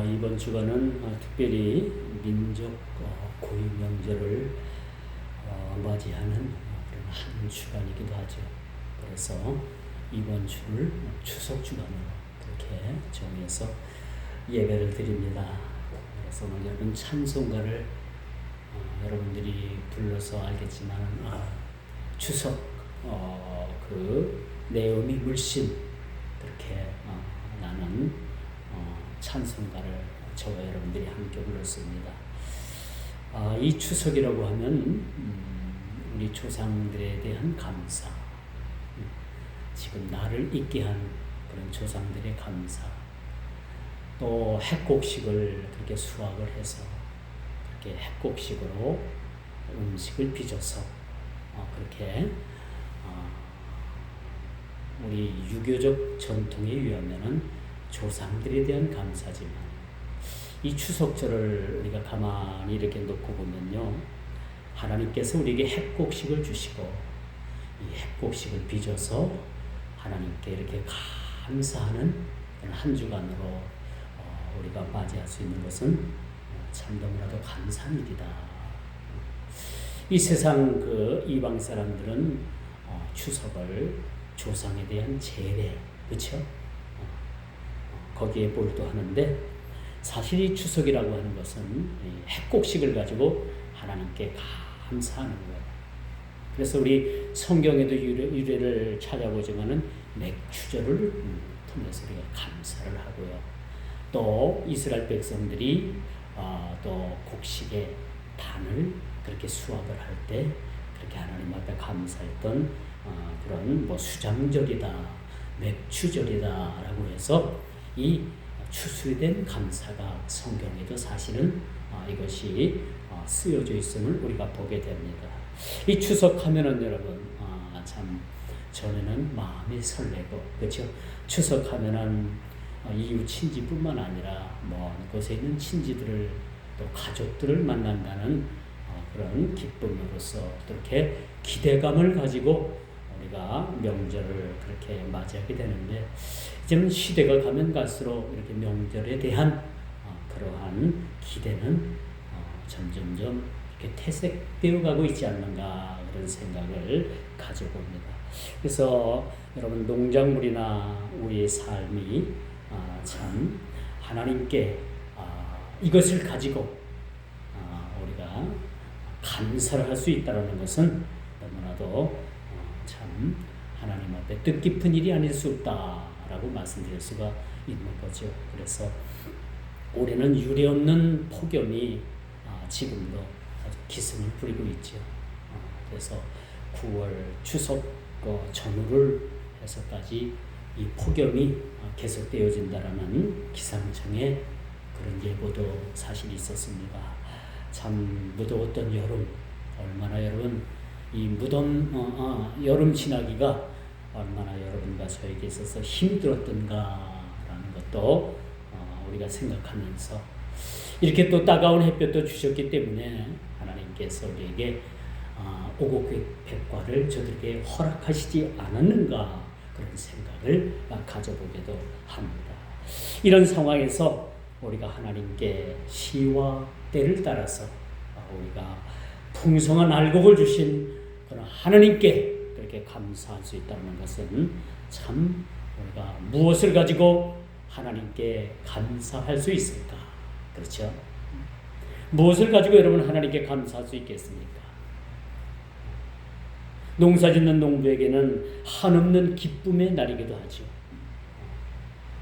이번 주간은 특별히 민족 고유 명절을 맞이하는 그런 한 주간이기도 하죠. 그래서 이번 주를 추석 주간으로 그렇게 정해서 예배를 드립니다. 그래서 오늘 여러분 찬송가를 여러분들이 불러서 알겠지만 추석 그 내음이 물씬 그렇게 나는 찬송가를 저와 여러분들이 함께 불렀습니다. 이 추석이라고 하면 우리 조상들에 대한 감사, 지금 나를 있게 한 그런 조상들의 감사, 또 핵곡식을 그렇게 수확을 해서 그렇게 핵곡식으로 음식을 빚어서 그렇게 우리 유교적 전통에 의하면은 조상들에 대한 감사지만 이 추석절을 우리가 가만히 이렇게 놓고 보면요, 하나님께서 우리에게 핵곡식을 주시고 이 핵곡식을 빚어서 하나님께 이렇게 감사하는 한 주간으로 우리가 맞이할 수 있는 것은 참 너무나도 감사한 일이다. 이 세상 그 이방 사람들은 추석을 조상에 대한 제례, 그렇죠? 거기에 몰두하는데 사실 이 추석이라고 하는 것은 핵곡식을 가지고 하나님께 감사하는 거예요. 그래서 우리 성경에도 유래를 찾아보지만은 맥추절을 통해서 우리가 감사를 하고요. 또 이스라엘 백성들이 또 곡식의 단을 그렇게 수확을 할 때 그렇게 하나님 앞에 감사했던 그런 뭐 수장절이다, 맥추절이다라고 해서 이 추수된 감사가 성경에도 사실은 이것이 쓰여져 있음을 우리가 보게 됩니다. 이 추석하면은 여러분 참 전에는 마음이 설레고, 그렇죠? 추석하면은 이웃 친지뿐만 아니라 먼 곳에 있는 친지들을 또 가족들을 만난다는 그런 기쁨으로써 그렇게 기대감을 가지고 우리가 명절을 그렇게 맞이하게 되는데, 이제는 시대가 가면 갈수록 이렇게 명절에 대한 그러한 기대는 점점점 이렇게 퇴색되어 가고 있지 않는가, 그런 생각을 가져봅니다. 그래서 여러분, 농작물이나 우리의 삶이 참 하나님께 이것을 가지고 우리가 감사를 할 수 있다는 것은 너무나도 참 하나님 앞에 뜻깊은 일이 아닐 수 없다라고 말씀드릴 수가 있는 거죠. 그래서 올해는 유례없는 폭염이 지금도 아주 기승을 부리고 있죠. 그래서 9월 추석 전후를 해서까지 이 폭염이 계속되어진다라는 기상청의 그런 예보도 사실 있었습니다. 참 무더웠던 여름, 얼마나 여러분 이 여름 지나기가 얼마나 여러분과 저에게 있어서 힘들었던가라는 것도 우리가 생각하면서, 이렇게 또 따가운 햇볕도 주셨기 때문에 하나님께서 우리에게 오곡백과를 저들에게 허락하시지 않았는가, 그런 생각을 가져보기도 합니다. 이런 상황에서 우리가 하나님께 시와 때를 따라서 우리가 풍성한 알곡을 주신 그런 하나님께 그렇게 감사할 수 있다는 것은 참 우리가 무엇을 가지고 하나님께 감사할 수 있을까? 그렇죠? 무엇을 가지고 여러분 하나님께 감사할 수 있겠습니까? 농사짓는 농부에게는 한없는 기쁨의 날이기도 하죠.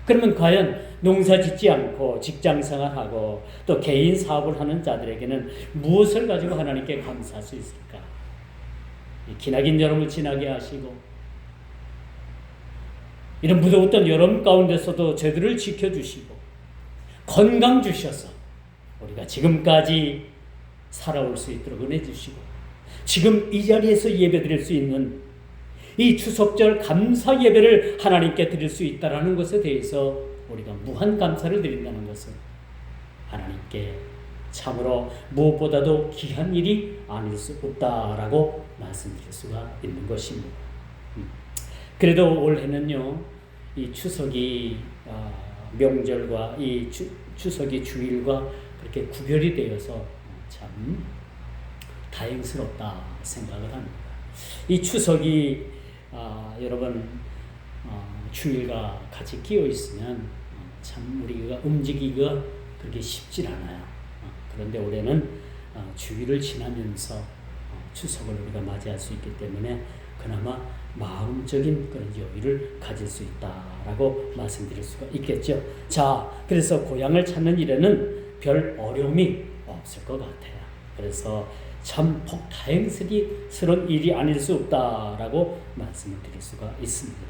그러면 과연 농사짓지 않고 직장생활하고 또 개인 사업을 하는 자들에게는 무엇을 가지고 하나님께 감사할 수 있을까? 기나긴 여름을 지나게 하시고 이런 무더웠던 여름 가운데서도 저들을 지켜주시고 건강 주셔서 우리가 지금까지 살아올 수 있도록 은혜 주시고 지금 이 자리에서 예배드릴 수 있는 이 추석절 감사 예배를 하나님께 드릴 수 있다는 것에 대해서 우리가 무한 감사를 드린다는 것은 하나님께 참으로 무엇보다도 귀한 일이 아닐 수 없다라고 말씀드릴 수가 있는 것입니다. 그래도 올해는요, 이 추석이 명절과 이 추석이 주일과 그렇게 구별이 되어서 참 다행스럽다 생각을 합니다. 이 추석이 여러분 주일과 같이 끼어 있으면 참 우리가 움직이기가 그렇게 쉽질 않아요. 그런데 올해는 주일을 지나면서 추석을 우리가 맞이할 수 있기 때문에 그나마 마음적인 그런 여유를 가질 수 있다라고 말씀드릴 수가 있겠죠. 자, 그래서 고향을 찾는 일에는 별 어려움이 없을 것 같아요. 그래서 참 다행스러운 일이 아닐 수 없다라고 말씀을 드릴 수가 있습니다.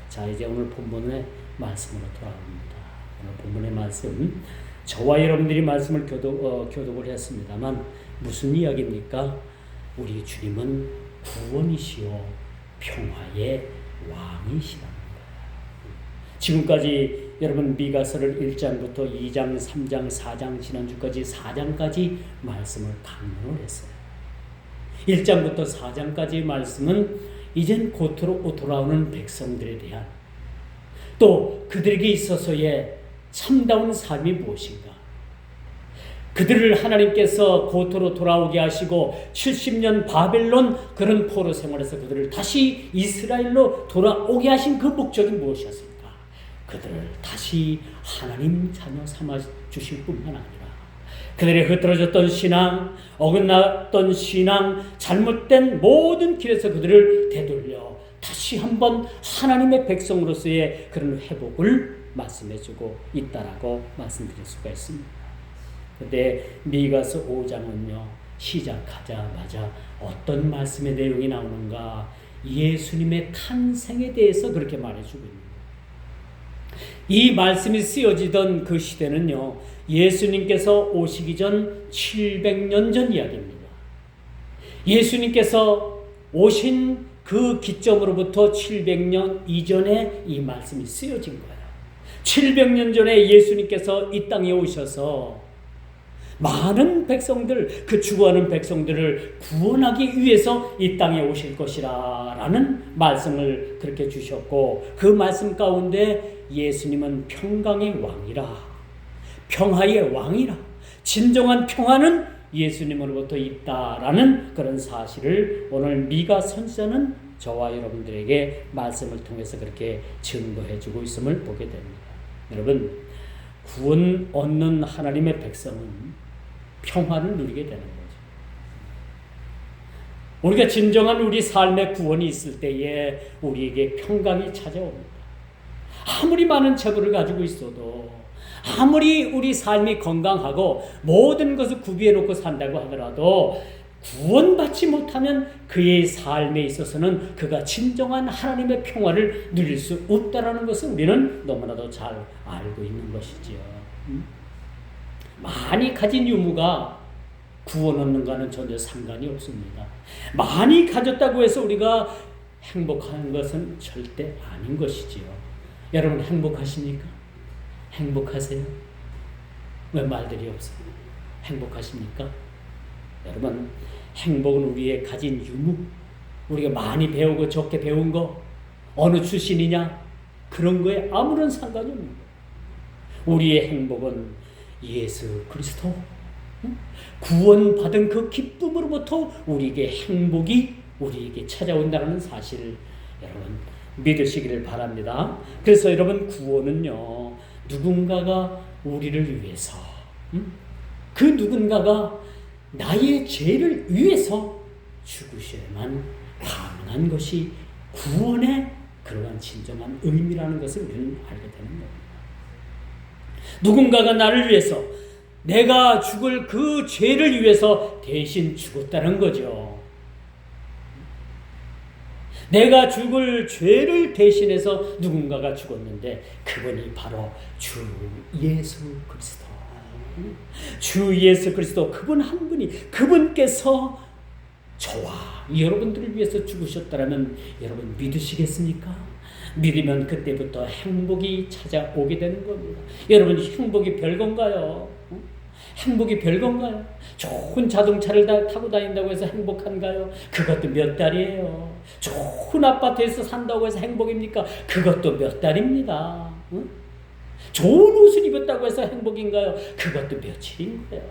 자, 이제 오늘 본문의 말씀으로 돌아옵니다. 오늘 본문의 말씀, 저와 여러분들이 말씀을 교독을 했습니다만 무슨 이야기입니까? 우리 주님은 구원이시요 평화의 왕이시라는 거예요. 지금까지 여러분 미가서를 1장부터 2장, 3장, 4장, 지난주까지 4장까지 말씀을 강론을 했어요. 1장부터 4장까지 말씀은 이젠 곧으로 돌아오는 백성들에 대한, 또 그들에게 있어서의 참다운 삶이 무엇인가, 그들을 하나님께서 고토로 돌아오게 하시고 70년 바벨론 그런 포로 생활에서 그들을 다시 이스라엘로 돌아오게 하신 그 목적이 무엇이었을까? 그들을 다시 하나님 자녀 삼아 주실 뿐만 아니라 그들의 흐트러졌던 신앙, 어긋났던 신앙, 잘못된 모든 길에서 그들을 되돌려 다시 한번 하나님의 백성으로서의 그런 회복을 말씀해주고 있다라고 말씀드릴 수가 있습니다. 그런데 미가서 5장은요, 시작하자마자 어떤 말씀의 내용이 나오는가? 예수님의 탄생에 대해서 그렇게 말해주고 있습니다. 이 말씀이 쓰여지던 그 시대는요, 예수님께서 오시기 전 700년 전 이야기입니다. 예수님께서 오신 그 기점으로부터 700년 이전에 이 말씀이 쓰여진 거예요. 700년 전에 예수님께서 이 땅에 오셔서 많은 백성들, 그 죽어가는 백성들을 구원하기 위해서 이 땅에 오실 것이라 라는 말씀을 그렇게 주셨고, 그 말씀 가운데 예수님은 평강의 왕이라, 평화의 왕이라, 진정한 평화는 예수님으로부터 있다라는 그런 사실을 오늘 미가 선지자는 저와 여러분들에게 말씀을 통해서 그렇게 증거해 주고 있음을 보게 됩니다. 여러분, 구원 얻는 하나님의 백성은 평화를 누리게 되는 거죠. 우리가 진정한 우리 삶의 구원이 있을 때에 우리에게 평강이 찾아옵니다. 아무리 많은 재물을 가지고 있어도, 아무리 우리 삶이 건강하고 모든 것을 구비해 놓고 산다고 하더라도 구원받지 못하면 그의 삶에 있어서는 그가 진정한 하나님의 평화를 누릴 수 없다라는 것을 우리는 너무나도 잘 알고 있는 것이지요. 많이 가진 유무가 구원 얻는가는 전혀 상관이 없습니다. 많이 가졌다고 해서 우리가 행복한 것은 절대 아닌 것이지요. 여러분 행복하십니까? 행복하세요? 왜 말들이 없어요? 행복하십니까? 여러분, 행복은 우리의 가진 유무, 우리가 많이 배우고 적게 배운 거, 어느 출신이냐, 그런 거에 아무런 상관이 없는 거예요. 우리의 행복은 예수 그리스도, 구원받은 그 기쁨으로부터 우리에게 행복이 우리에게 찾아온다는 사실을 여러분 믿으시기를 바랍니다. 그래서 여러분, 구원은요, 누군가가 우리를 위해서, 그 누군가가 나의 죄를 위해서 죽으셔야만 가능한 것이 구원의 그러한 진정한 의미라는 것을 우리는 알게 되는 겁니다. 누군가가 나를 위해서, 내가 죽을 그 죄를 위해서 대신 죽었다는 거죠. 내가 죽을 죄를 대신해서 누군가가 죽었는데 그분이 바로 주 예수 그리스도. 주 예수 그리스도, 그분 한 분이, 그분께서 저와 여러분들을 위해서 죽으셨다면 여러분 믿으시겠습니까? 믿으면 그때부터 행복이 찾아오게 되는 겁니다. 여러분, 행복이 별건가요? 행복이 별건가요? 좋은 자동차를 타고 다닌다고 해서 행복한가요? 그것도 몇 달이에요. 좋은 아파트에서 산다고 해서 행복입니까? 그것도 몇 달입니다. 좋은 옷을 입었다고 해서 행복인가요? 그것도 며칠인 거예요.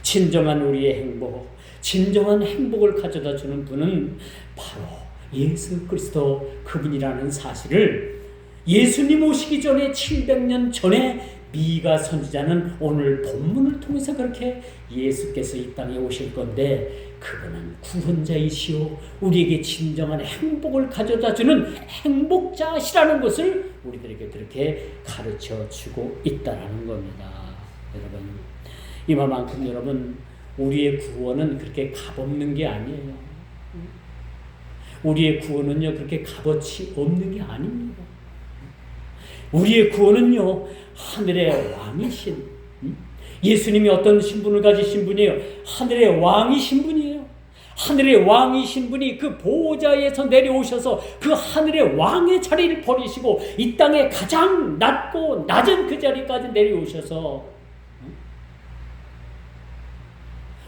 진정한 우리의 행복, 진정한 행복을 가져다 주는 분은 바로 예수 그리스도 그분이라는 사실을 예수님 오시기 전에 700년 전에 미가 선지자는 오늘 본문을 통해서 그렇게 예수께서 이 땅에 오실 건데 그분은 구원자이시오 우리에게 진정한 행복을 가져다 주는 행복자시라는 것을 우리들에게 그렇게 가르쳐 주고 있다는 겁니다. 여러분, 이만큼 여러분 우리의 구원은 그렇게 값없는 게 아니에요. 우리의 구원은요 그렇게 값어치 없는 게 아닙니다. 우리의 구원은요 하늘의 왕이신 예수님이 어떤 신분을 가지신 분이에요? 하늘의 왕이신 분이에요. 하늘의 왕이신 분이 그 보호자에서 내려오셔서 그 하늘의 왕의 자리를 버리시고 이 땅에 가장 낮고 낮은 그 자리까지 내려오셔서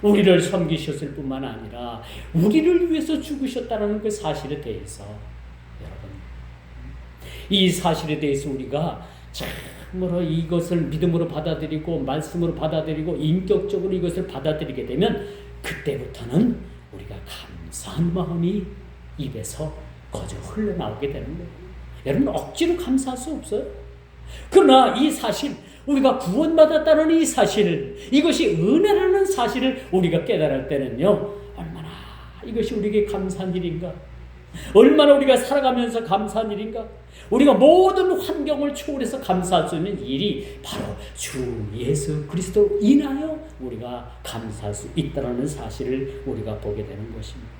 우리를 섬기셨을 뿐만 아니라 우리를 위해서 죽으셨다는 그 사실에 대해서 여러분 이 사실에 대해서 우리가 참으로 이것을 믿음으로 받아들이고 말씀으로 받아들이고 인격적으로 이것을 받아들이게 되면 그때부터는 우리가 감사한 마음이 입에서 거저 흘러나오게 되는 거예요. 여러분 억지로 감사할 수 없어요. 그러나 이 사실 우리가 구원받았다는 이 사실 이것이 은혜라는 사실을 우리가 깨달을 때는요 얼마나 이것이 우리에게 감사한 일인가 얼마나 우리가 살아가면서 감사한 일인가 우리가 모든 환경을 초월해서 감사할 수 있는 일이 바로 주 예수 그리스도로 인하여 우리가 감사할 수 있다는 사실을 우리가 보게 되는 것입니다.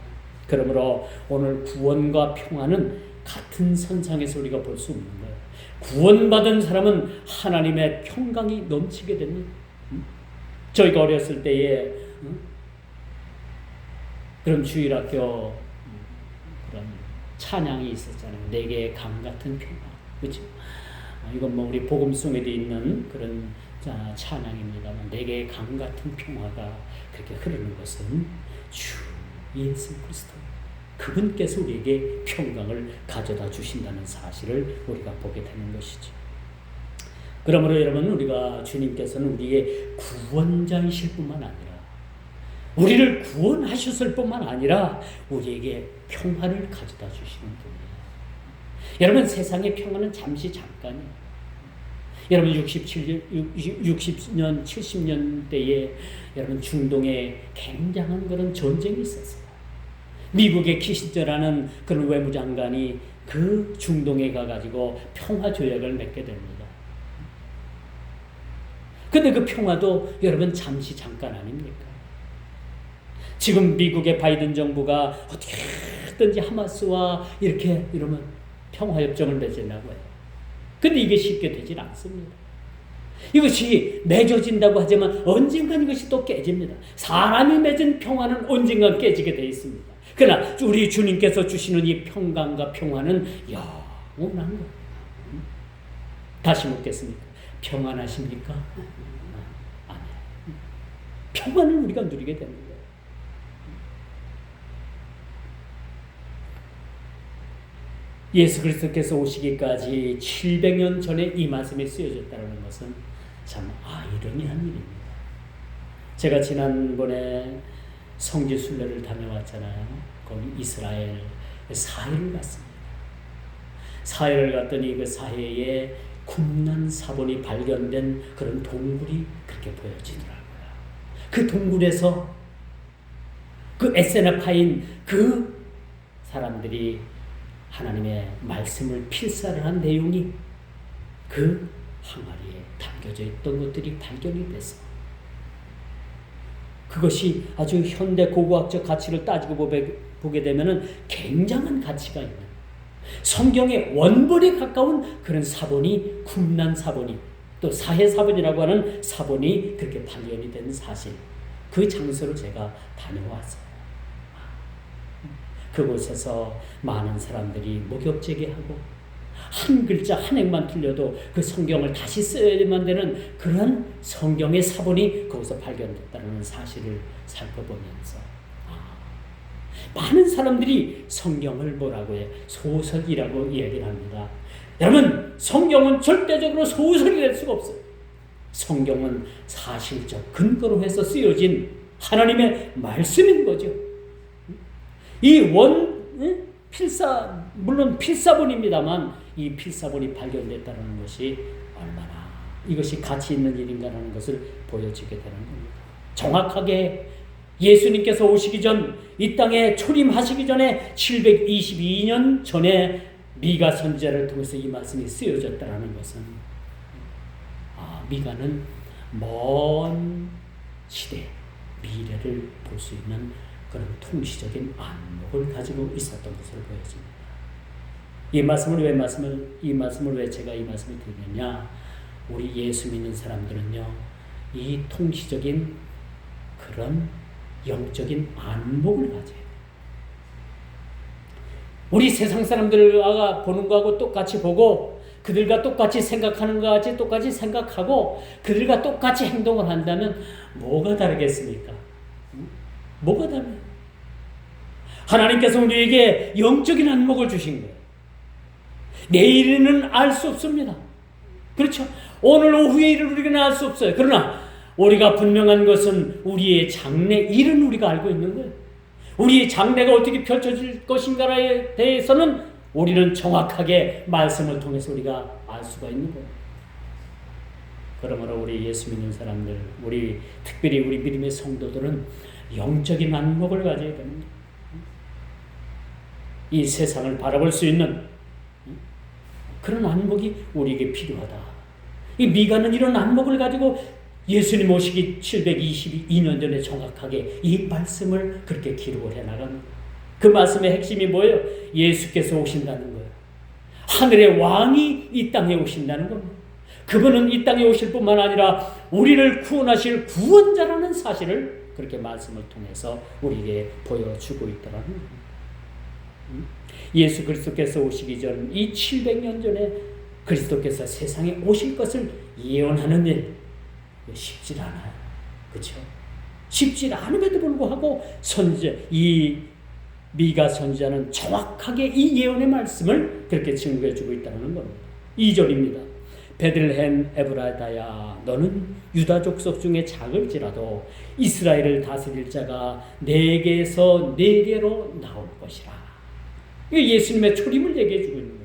그러므로 오늘 구원과 평안은 같은 선상에서 우리가 볼 수 없는 거예요. 구원받은 사람은 하나님의 평강이 넘치게 됩니다. 저희가 어렸을 때에 그런 주일학교 그런 찬양이 있었잖아요. 내게 강 같은 평화. 그렇죠? 이건 뭐 우리 복음송에도 있는 그런 찬양입니다만 내게 강 같은 평화가 그렇게 흐르는 것은 주 예수 그리스도 그분께서 우리에게 평강을 가져다 주신다는 사실을 우리가 보게 되는 것이죠. 그러므로 여러분 우리가 주님께서는 우리의 구원자이실 뿐만 아니라 우리를 구원하셨을 뿐만 아니라 우리에게 평화를 가져다 주시는 분이에요. 여러분 세상의 평화는 잠시 잠깐이에요. 여러분 60년 70년대에 여러분 중동에 굉장한 그런 전쟁이 있었어요. 미국의 키신저라는 그런 외무장관이 그 중동에 가가지고 평화 조약을 맺게 됩니다. 근데 그 평화도 여러분 잠시 잠깐 아닙니까? 지금 미국의 바이든 정부가 어떻게든지 하마스와 이렇게 이러면 평화협정을 맺으려고 해요. 근데 이게 쉽게 되질 않습니다. 이것이 맺어진다고 하지만 언젠간 이것이 또 깨집니다. 사람이 맺은 평화는 언젠간 깨지게 되어 있습니다. 그러나 우리 주님께서 주시는 이 평강과 평화는 영원한 거예요. 다시 묻겠습니까? 평안하십니까? 아멘. 평안을 우리가 누리게 되는 거예요. 예수 그리스도께서 오시기까지 700년 전에 이 말씀이 쓰여졌다는 것은 참 아이러니한 일입니다. 제가 지난번에 성지 순례를 다녀왔잖아요. 거기 이스라엘 사해를 갔습니다. 사해를 갔더니 그 사해에 굽난 사본이 발견된 그런 동굴이 그렇게 보여지더라고요. 그 동굴에서 그 에세나 파인 그 사람들이 하나님의 말씀을 필사를 한 내용이 그 항아리에 담겨져 있던 것들이 발견이 돼서 그것이 아주 현대 고고학적 가치를 따지고 보게 되면은 굉장한 가치가 있는 성경의 원본에 가까운 그런 사본이 굽난 사본이 또 사해 사본이라고 하는 사본이 그렇게 발견이 된 사실 그 장소를 제가 다녀왔어요. 그곳에서 많은 사람들이 목욕제기하고 한 글자 한 행만 틀려도 그 성경을 다시 써야만 되는 그런 성경의 사본이 거기서 발견됐다는 사실을 살펴보면서 많은 사람들이 성경을 뭐라고 해요? 소설이라고 이야기를 합니다. 여러분, 성경은 절대적으로 소설이 될 수가 없어요. 성경은 사실적 근거로 해서 쓰여진 하나님의 말씀인 거죠. 물론 필사본입니다만 이 필사본이 발견됐다는 것이 얼마나 이것이 가치 있는 일인가라는 것을 보여주게 되는 겁니다. 정확하게 예수님께서 오시기 전, 이 땅에 초림하시기 전에 722년 전에 미가 선지자를 통해서 이 말씀이 쓰여졌다는 것은 미가는 먼 시대, 미래를 볼 수 있는 그런 통시적인 안목을 가지고 있었던 것을 보여줍니다. 이 말씀을 왜 제가 이 말씀을 드리느냐? 우리 예수 믿는 사람들은요, 이 통시적인 그런 영적인 안목을 가져야 돼요. 우리 세상 사람들과 보는 거하고 똑같이 보고 그들과 똑같이 생각하는 것 같이 똑같이 생각하고 그들과 똑같이 행동을 한다면 뭐가 다르겠습니까? 뭐가 다르냐? 하나님께서 우리에게 영적인 안목을 주신 거예요. 내일은 알 수 없습니다. 그렇죠? 오늘 오후의 일을 우리는 알 수 없어요. 그러나 우리가 분명한 것은 우리의 장래일은 우리가 알고 있는 거예요. 우리의 장래가 어떻게 펼쳐질 것인가에 대해서는 우리는 정확하게 말씀을 통해서 우리가 알 수가 있는 거예요. 그러므로 우리 예수 믿는 사람들, 특별히 우리 믿음의 성도들은 영적인 안목을 가져야 됩니다. 이 세상을 바라볼 수 있는 그런 안목이 우리에게 필요하다. 이 미가는 이런 안목을 가지고 예수님 오시기 722년 전에 정확하게 이 말씀을 그렇게 기록을 해나갑니다. 그 말씀의 핵심이 뭐예요? 예수께서 오신다는 거예요. 하늘의 왕이 이 땅에 오신다는 겁니다. 그분은 이 땅에 오실 뿐만 아니라 우리를 구원하실 구원자라는 사실을 그렇게 말씀을 통해서 우리에게 보여주고 있더라는 겁니다. 예수 그리스도께서 오시기 전 이 700년 전에 그리스도께서 세상에 오실 것을 예언하는 일 쉽지 않아요. 그렇죠? 쉽지 않음에도 불구하고 이 미가 선지자는 정확하게 이 예언의 말씀을 그렇게 증거해 주고 있다는 겁니다. 2절입니다. 베들레헴 에브라다야, 너는 유다 족속 중에 작을지라도 이스라엘을 다스릴 자가 내게서 내게로 나올 것이라. 예수님의 초림을 얘기해 주고 있는 거예요.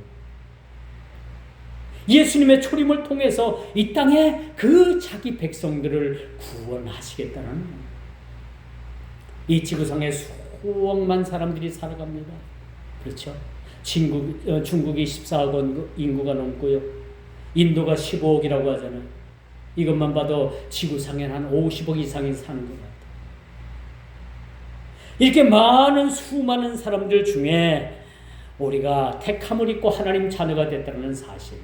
예수님의 초림을 통해서 이 땅에 그 자기 백성들을 구원하시겠다는 거예요. 이 지구상에 수억만 사람들이 살아갑니다. 그렇죠? 중국이 14억 원 인구가 넘고요. 인도가 15억이라고 하잖아요. 이것만 봐도 지구상에 한 50억 이상이 사는 것 같아요. 이렇게 수많은 사람들 중에 우리가 택함을 입고 하나님 자녀가 됐다는 사실,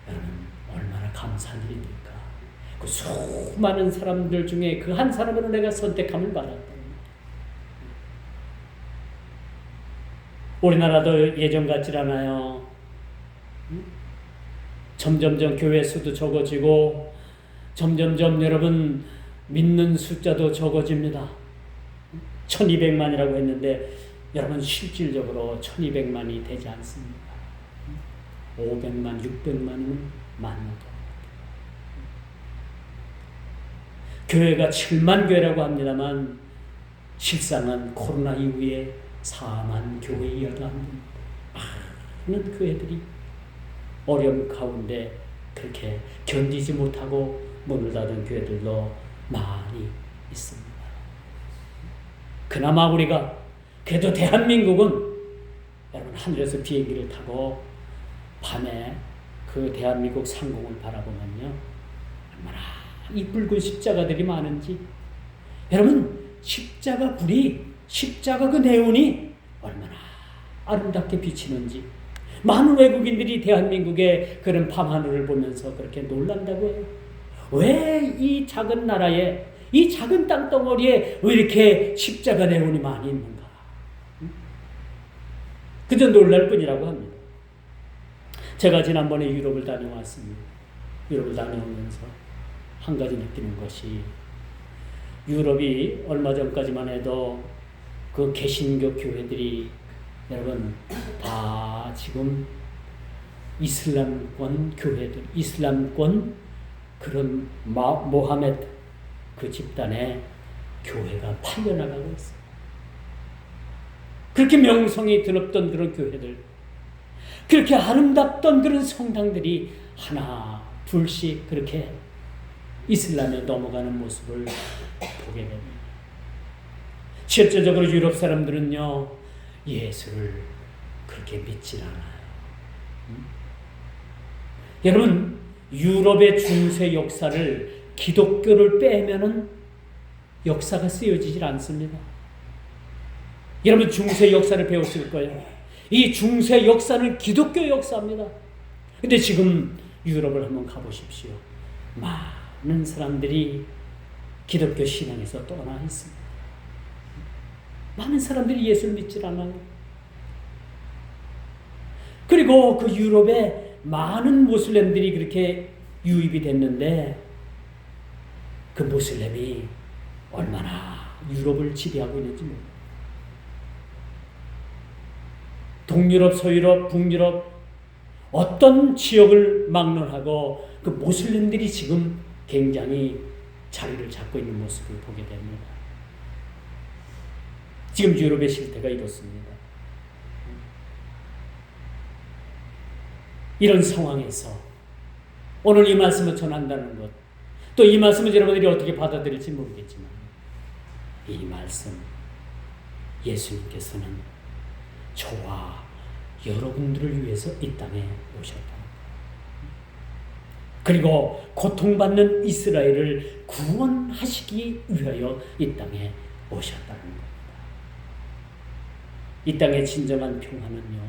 여러분 얼마나 감사한 일입니까? 그 수많은 사람들 중에 그 한 사람으로 내가 선택함을 받았다. 우리나라도 예전 같지 않아요. 점점점 교회 수도 적어지고 점점점 여러분 믿는 숫자도 적어집니다. 1200만이라고 했는데 여러분 실질적으로 1200만이 되지 않습니다. 500만, 600만이면 만나도. 교회가 7만 교회라고 합니다만 실상은 코로나 이후에 4만 교회이어도 합니다. 많은 교회들이 어려움 가운데 그렇게 견디지 못하고 문을 닫은 교회들도 많이 있습니다. 그나마 우리가 그래도 대한민국은 여러분 하늘에서 비행기를 타고 밤에 그 대한민국 상공을 바라보면요 얼마나 이 붉은 십자가들이 많은지, 여러분 십자가 그 네온이 얼마나 아름답게 비치는지 많은 외국인들이 대한민국의 그런 밤하늘을 보면서 그렇게 놀란다고 해요. 왜 이 작은 나라에, 이 작은 땅덩어리에 왜 이렇게 십자가 네온이 많이 있는가? 그저 놀랄 뿐이라고 합니다. 제가 지난번에 유럽을 다녀왔습니다. 유럽을 다녀오면서 한 가지 느끼는 것이, 유럽이 얼마 전까지만 해도 그 개신교 교회들이 여러분 다 지금 이슬람권 교회들, 이슬람권 그런 모하메드 그 집단의 교회가 팔려나가고 있어요. 그렇게 명성이 드높던 그런 교회들, 그렇게 아름답던 그런 성당들이 하나 둘씩 그렇게 이슬람에 넘어가는 모습을 보게 됩니다. 실제적으로 유럽 사람들은요, 예수를 그렇게 믿질 않아요. 여러분, 유럽의 중세 역사를 기독교를 빼면은 역사가 쓰여지질 않습니다. 여러분, 중세 역사를 배웠을 거예요. 이 중세 역사는 기독교 역사입니다. 근데 지금 유럽을 한번 가보십시오. 많은 사람들이 기독교 신앙에서 떠나 있습니다. 많은 사람들이 예수를 믿질 않아요. 그리고 그 유럽에 많은 모슬렘들이 그렇게 유입이 됐는데 그 모슬렘이 얼마나 유럽을 지배하고 있는지 모릅니다. 동유럽, 서유럽, 북유럽 어떤 지역을 막론하고 그 모슬렘들이 지금 굉장히 자리를 잡고 있는 모습을 보게 됩니다. 지금 유럽의 실태가 이렇습니다. 이런 상황에서 오늘 이 말씀을 전한다는 것, 또 이 말씀을 여러분들이 어떻게 받아들일지 모르겠지만 이 말씀, 예수님께서는 저와 여러분들을 위해서 이 땅에 오셨다. 그리고 고통받는 이스라엘을 구원하시기 위하여 이 땅에 오셨다는 겁니다. 이 땅의 진정한 평화는요,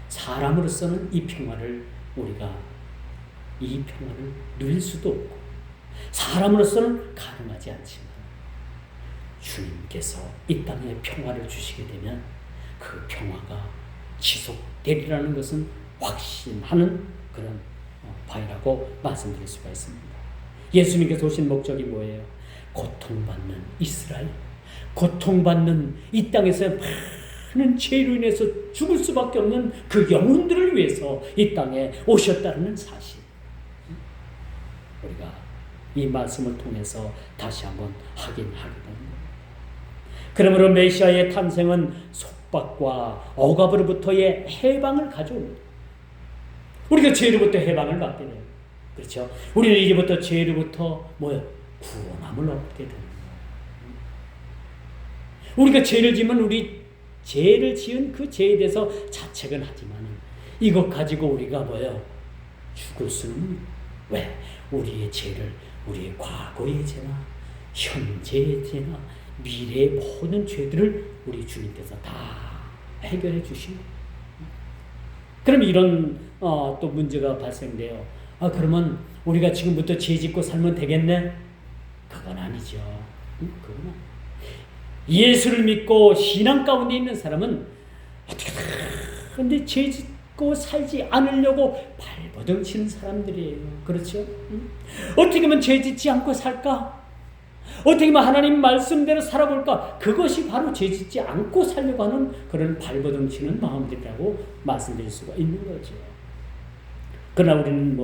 사람으로서는 이 평화를 우리가 이 평화를 누릴 수도 없고 사람으로서는 가능하지 않지만 주님께서 이 땅에 평화를 주시게 되면 그 평화가 지속되리라는 것은 확신하는 그런 바이라고 말씀드릴 수가 있습니다. 예수님께서 오신 목적이 뭐예요? 고통받는 이스라엘, 고통받는 이 땅에서 많은 죄로 인해서 죽을 수밖에 없는 그 영혼들을 위해서 이 땅에 오셨다는 사실, 우리가 이 말씀을 통해서 다시 한번 확인하게 됩니다. 그러므로 메시아의 탄생은 속박과 억압으로부터의 해방을 가져옵니다. 우리가 죄로부터 해방을 받게 돼요. 그렇죠? 우리는 이제부터 죄로부터 구원함을 얻게 됩니다. 우리가 죄를 지으면 우리 죄를 지은 그 죄에 대해서 자책은 하지만 이것 가지고 우리가 죽을 수는 왜? 우리의 죄를, 우리의 과거의 죄나 현재의 죄나 미래의 모든 죄들을 우리 주님께서 다 해결해 주시고, 그럼 이런 또 문제가 발생돼요. 그러면 우리가 지금부터 죄 짓고 살면 되겠네? 그건 아니죠. 그건 아니죠. 예수를 믿고 신앙 가운데 있는 사람은 어떻게든 죄 짓고 살지 않으려고 발버둥 치는 사람들이에요. 그렇죠? 어떻게 하면 죄 짓지 않고 살까? 어떻게 하면 하나님 말씀대로 살아볼까? 그것이 바로 죄 짓지 않고 살려고 하는 그런 발버둥 치는 마음들이라고 말씀드릴 수가 있는 거죠. 그러나 우리는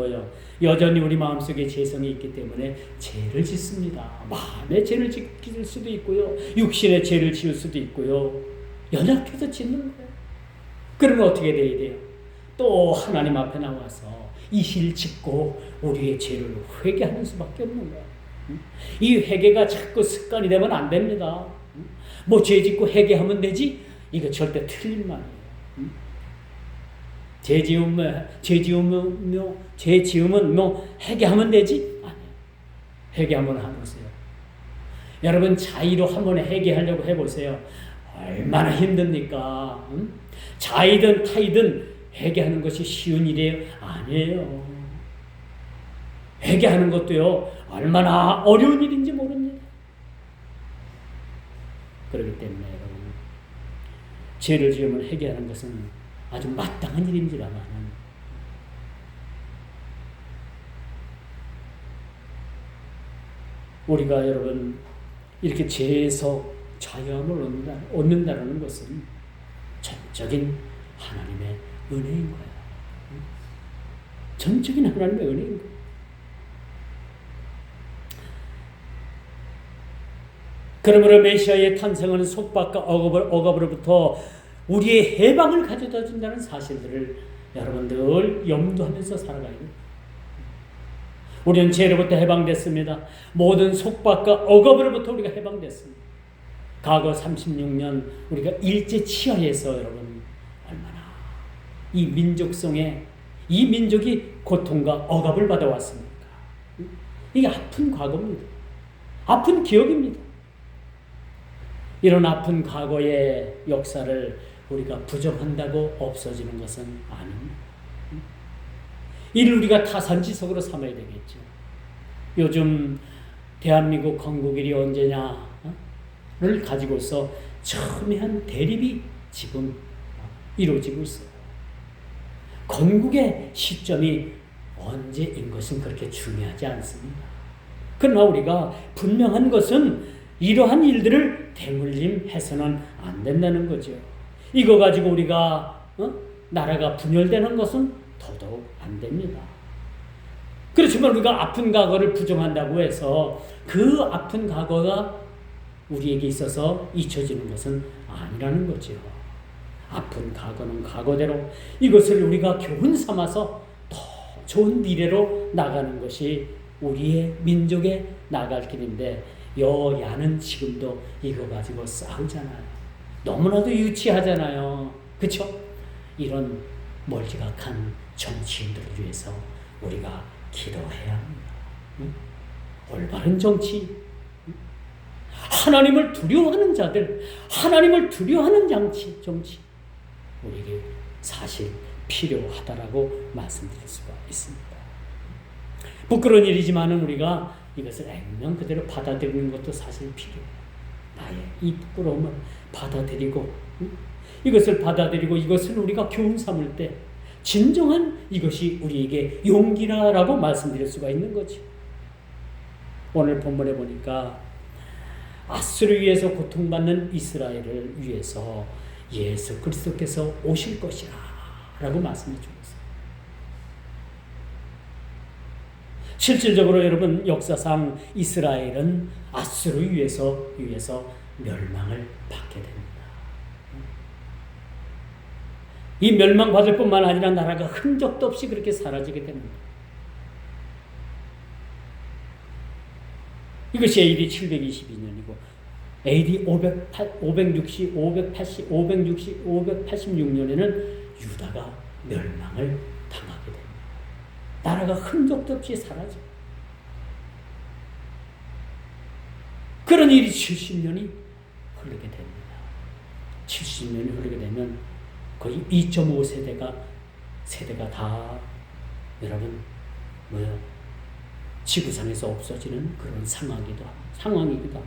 여전히 우리 마음속에 죄성이 있기 때문에 죄를 짓습니다. 마음의 죄를 짓을 수도 있고요, 육신의 죄를 지을 수도 있고요, 연약해서 짓는 거예요. 그러면 어떻게 돼야 돼요? 또 하나님 앞에 나와서 이실 짓고 우리의 죄를 회개하는 수밖에 없는 거예요. 이 회개가 자꾸 습관이 되면 안 됩니다. 죄 짓고 회개하면 되지? 이거 절대 틀린 말이에요. 죄 지으면 회개하면 되지? 아니에요. 회개 한번 해보세요. 여러분 자의로 한번 회개하려고 해보세요. 얼마나 힘듭니까? 자의든 타의든 회개하는 것이 쉬운 일이에요? 아니에요. 회개하는 것도요, 얼마나 어려운 일인지 모릅니다. 그렇기 때문에 여러분, 죄를 지으면 회개하는 것은 아주 마땅한 일인지라마는 우리가 여러분, 이렇게 죄에서 자유함을 얻는다는 것은 전적인 하나님의 은혜인 거야. 전적인 하나님의 은혜인 거야. 그러므로 메시아의 탄생은 속박과 억압으로부터 우리의 해방을 가져다 준다는 사실들을 여러분들 염두하면서 살아가야 돼요. 우리는 죄로부터 해방됐습니다. 모든 속박과 억압으로부터 우리가 해방됐습니다. 과거 36년 우리가 일제 치하에서 여러분 얼마나 이 민족성에 이 민족이 고통과 억압을 받아왔습니까? 이게 아픈 과거입니다. 아픈 기억입니다. 이런 아픈 과거의 역사를 우리가 부정한다고 없어지는 것은 아닙니다. 이를 우리가 타산지석으로 삼아야 되겠죠. 요즘 대한민국 건국일이 언제냐를 가지고서 첨예한 대립이 지금 이루어지고 있어요. 건국의 시점이 언제인 것은 그렇게 중요하지 않습니다. 그러나 우리가 분명한 것은 이러한 일들을 대물림해서는 안 된다는 거죠. 이거 가지고 우리가 나라가 분열되는 것은 더더욱 안 됩니다. 그렇지만 우리가 아픈 과거를 부정한다고 해서 그 아픈 과거가 우리에게 있어서 잊혀지는 것은 아니라는 거죠. 아픈 과거는 과거대로 이것을 우리가 교훈 삼아서 더 좋은 미래로 나가는 것이 우리의 민족의 나갈 길인데 여야는 지금도 이거 가지고 싸우잖아요. 너무나도 유치하잖아요. 그렇죠? 이런 멀지각한 정치인들을 위해서 우리가 기도해야 합니다. 올바른 정치, 하나님을 두려워하는 자들, 하나님을 두려워하는 정치 우리에게 사실 필요하다라고 말씀드릴 수가 있습니다. 부끄러운 일이지만은 우리가 이것을 액면 그대로 받아들이는 것도 사실 필요해요. 나의 이 부끄러움을 받아들이고 이것을 받아들이고 이것을 우리가 교훈 삼을 때 진정한 이것이 우리에게 용기라고 말씀드릴 수가 있는 거죠. 오늘 본문에 보니까 아수르에 의해서 고통받는 이스라엘을 위해서 예수 그리스도께서 오실 것이라 라고 말씀해 주고 있어요. 실질적으로 여러분 역사상 이스라엘은 아수르에 의해서 멸망을 받게 됩니다. 이 멸망받을 뿐만 아니라 나라가 흔적도 없이 그렇게 사라지게 됩니다. 이것이 AD 722년이고 AD 586년에는 유다가 멸망을 당하게 됩니다. 나라가 흔적도 없이 사라져. 그런 일이 70년이 흐르게 됩니다. 70년이 흐르게 되면 거의 2.5세대가 다 여러분 지구상에서 없어지는 그런 상황이기도 합니다.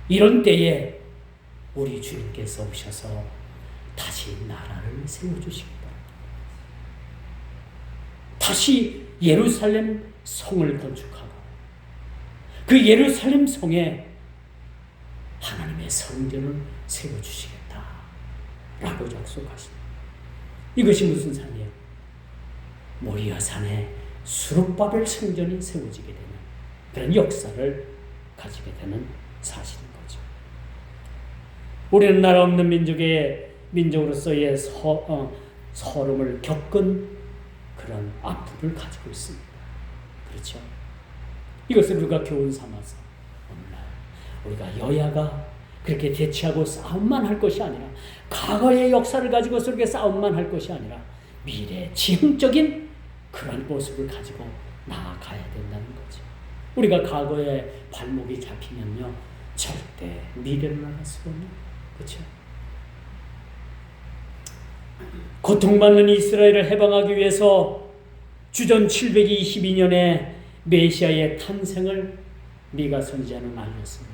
이런 때에 우리 주님께서 오셔서 다시 나라를 세워주시기 바랍니다. 다시 예루살렘 성을 건축하고 그 예루살렘 성에 하나님의 성전을 세워주시겠다 라고 약속하십니다. 이것이 무슨 산이에요? 모리아 산에 수룹바벨 성전이 세워지게 되는 그런 역사를 가지게 되는 사실인 거죠. 우리는 나라 없는 민족으로서의 서름을 겪은 그런 아픔을 가지고 있습니다. 그렇죠? 이것을 우리가 교훈 삼아서 오늘날 우리가 여야가 그렇게 대치하고 싸움만 할 것이 아니라 과거의 역사를 가지고서 그렇게 싸움만 할 것이 아니라 미래 지향적인 그런 모습을 가지고 나아가야 된다는 거죠. 우리가 과거에 발목이 잡히면요 절대 미래를 나갈 수가 없는 거예요. 그렇죠? 고통받는 이스라엘을 해방하기 위해서 주전 722년에 메시아의 탄생을 미가 선지자는 알렸습니다.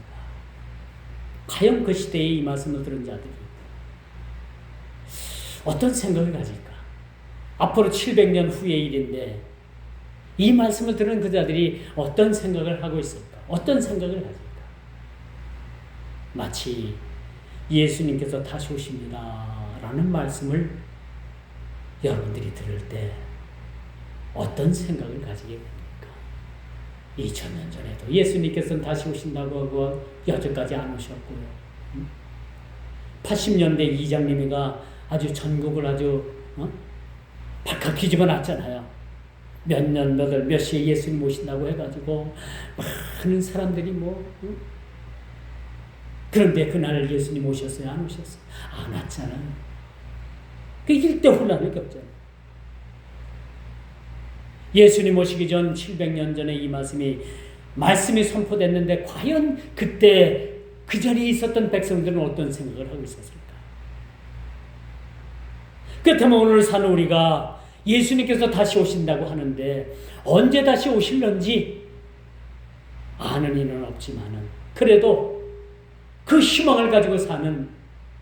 과연 그 시대에 이 말씀을 들은 자들이 어떤 생각을 가질까? 앞으로 700년 후의 일인데 이 말씀을 들은 그 자들이 어떤 생각을 하고 있을까? 어떤 생각을 가질까? 마치 예수님께서 다시 오십니다 오신다라는 말씀을 여러분들이 들을 때 어떤 생각을 가지게 됩니까? 2000년 전에도 예수님께서는 다시 오신다고 하고 여전까지 안 오셨고요. 80년대 이장님이가 아주 전국을 아주 박학 뒤집어 놨잖아요. 몇 년, 몇 시에 예수님 오신다고 해가지고 많은 사람들이 그런데 그날 예수님 오셨어요? 안 오셨어요? 안 왔잖아요. 그 일대 혼란을 겪잖아요. 예수님 오시기 전 700년 전에 이 말씀이 선포됐는데 과연 그때 그 자리에 있었던 백성들은 어떤 생각을 하고 있었을까? 그렇다면 오늘 사는 우리가 예수님께서 다시 오신다고 하는데 언제 다시 오실런지 아는 이는 없지만은 그래도 그 희망을 가지고 사는